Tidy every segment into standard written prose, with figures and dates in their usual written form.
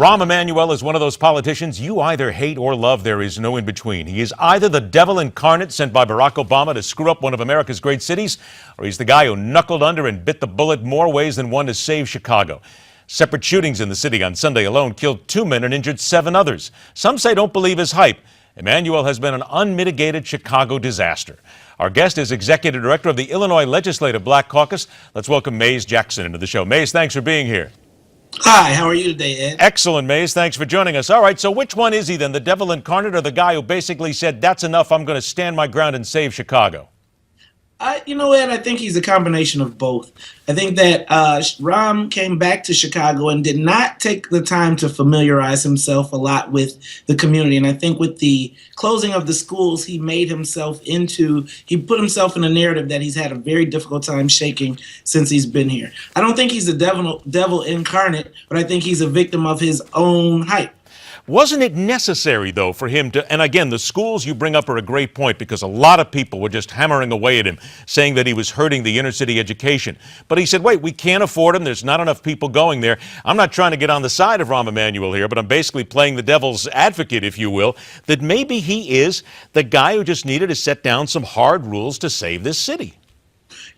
Rahm Emanuel is one of those politicians you either hate or love. There is no in between. He is either the devil incarnate sent by Barack Obama to screw up one of America's great cities, or he's the guy who knuckled under and bit the bullet more ways than one to save Chicago. Separate shootings in the city on Sunday alone killed 2 men and injured 7 others. Some say don't believe his hype. Emanuel has been an unmitigated Chicago disaster. Our guest is Executive Director of the Illinois Legislative Black Caucus. Let's welcome Mays Jackson into the show. Mays, thanks for being here. Hi, how are you today, Ed? Excellent, Mays. Thanks for joining us. All right, so which one is he then, the devil incarnate or the guy who basically said, that's enough, I'm going to stand my ground and save Chicago? Ed, I think he's a combination of both. I think that Rahm came back to Chicago and did not take the time to familiarize himself a lot with the community. And I think with the closing of the schools, he put himself in a narrative that he's had a very difficult time shaking since he's been here. I don't think he's the devil incarnate, but I think he's a victim of his own hype. Wasn't it necessary, though, for him to, and again, the schools you bring up are a great point because a lot of people were just hammering away at him, saying that he was hurting the inner city education. But he said, wait, we can't afford them. There's not enough people going there. I'm not trying to get on the side of Rahm Emanuel here, but I'm basically playing the devil's advocate, if you will, that maybe he is the guy who just needed to set down some hard rules to save this city.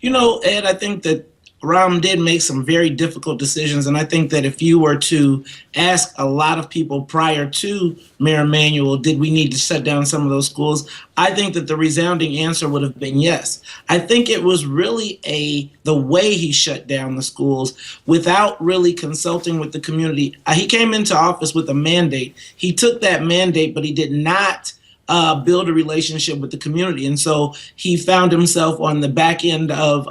Ed, I think that Rahm did make some very difficult decisions, and I think that if you were to ask a lot of people prior to Mayor Emanuel, did we need to shut down some of those schools, I think that the resounding answer would have been yes. I think it was really the way he shut down the schools without really consulting with the community. He came into office with a mandate. He took that mandate, but he did not build a relationship with the community. And so he found himself on the back end of,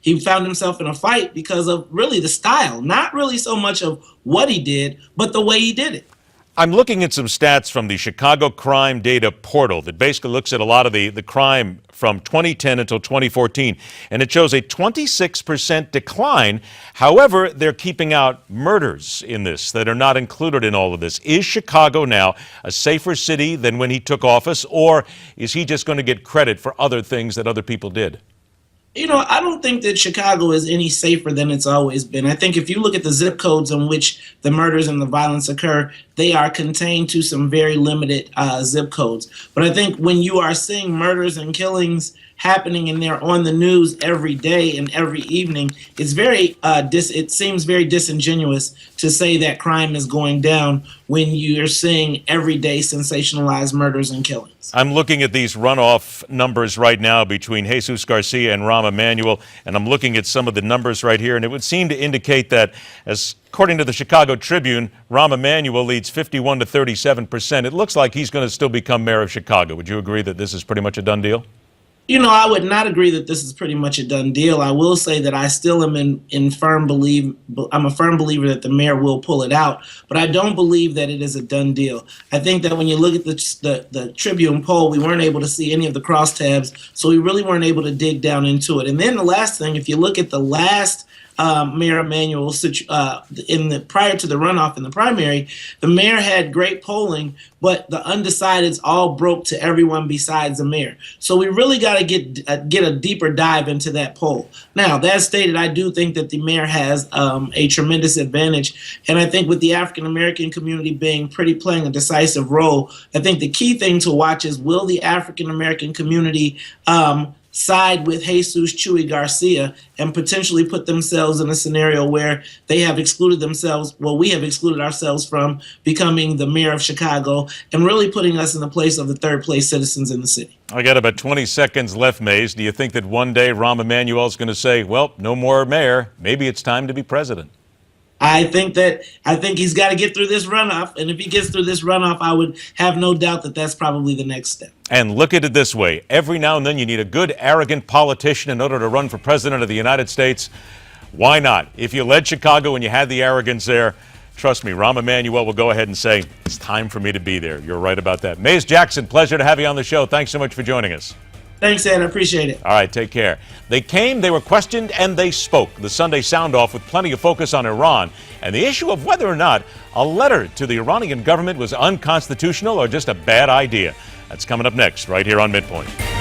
he found himself in a fight because of really the style, not really so much of what he did, but the way he did it. I'm looking at some stats from the Chicago Crime Data Portal that basically looks at a lot of the crime from 2010 until 2014, and it shows a 26% decline. However, they're keeping out murders in this that are not included in all of this. Is Chicago now a safer city than when he took office, or is he just going to get credit for other things that other people did? I don't think that Chicago is any safer than it's always been. I think if you look at the zip codes in which the murders and the violence occur, they are contained to some very limited zip codes. But I think when you are seeing murders and killings happening and they're on the news every day and every evening, it's it seems very disingenuous to say that crime is going down when you're seeing everyday sensationalized murders and killings. I'm looking at these runoff numbers right now between Jesus Garcia and Rahm Emanuel, and I'm looking at some of the numbers right here, and it would seem to indicate that, according to the Chicago Tribune, Rahm Emanuel leads 51 to 37%. It looks like he's going to still become mayor of Chicago. Would you agree that this is pretty much a done deal? I would not agree that this is pretty much a done deal. I will say that I still am I'm a firm believer that the mayor will pull it out, but I don't believe that it is a done deal. I think that when you look at the Tribune poll, we weren't able to see any of the crosstabs, so we really weren't able to dig down into it. And then the last thing, if you look at the last Mayor Emmanuel prior to the runoff in the primary, the mayor had great polling, but the undecideds all broke to everyone besides the mayor. So we really got to get a deeper dive into that poll. Now, that stated, I do think that the mayor has a tremendous advantage, and I think with the African American community playing a decisive role, I think the key thing to watch is, will the African American community side with Jesus Chuy Garcia and potentially put themselves in a scenario where they have excluded themselves, we have excluded ourselves from becoming the mayor of Chicago and really putting us in the place of the third place citizens in the city. I got about 20 seconds left, Mays. Do you think that one day Rahm Emanuel is going to say, well, no more mayor, maybe it's time to be president? I think he's got to get through this runoff, and if he gets through this runoff, I would have no doubt that that's probably the next step. And look at it this way. Every now and then you need a good, arrogant politician in order to run for president of the United States. Why not? If you led Chicago and you had the arrogance there, trust me, Rahm Emanuel will go ahead and say, it's time for me to be there. You're right about that. Mays Jackson, pleasure to have you on the show. Thanks so much for joining us. Thanks, Ed. I appreciate it. All right, take care. They came, they were questioned, and they spoke. The Sunday sound-off with plenty of focus on Iran and the issue of whether or not a letter to the Iranian government was unconstitutional or just a bad idea. That's coming up next, right here on MidPoint.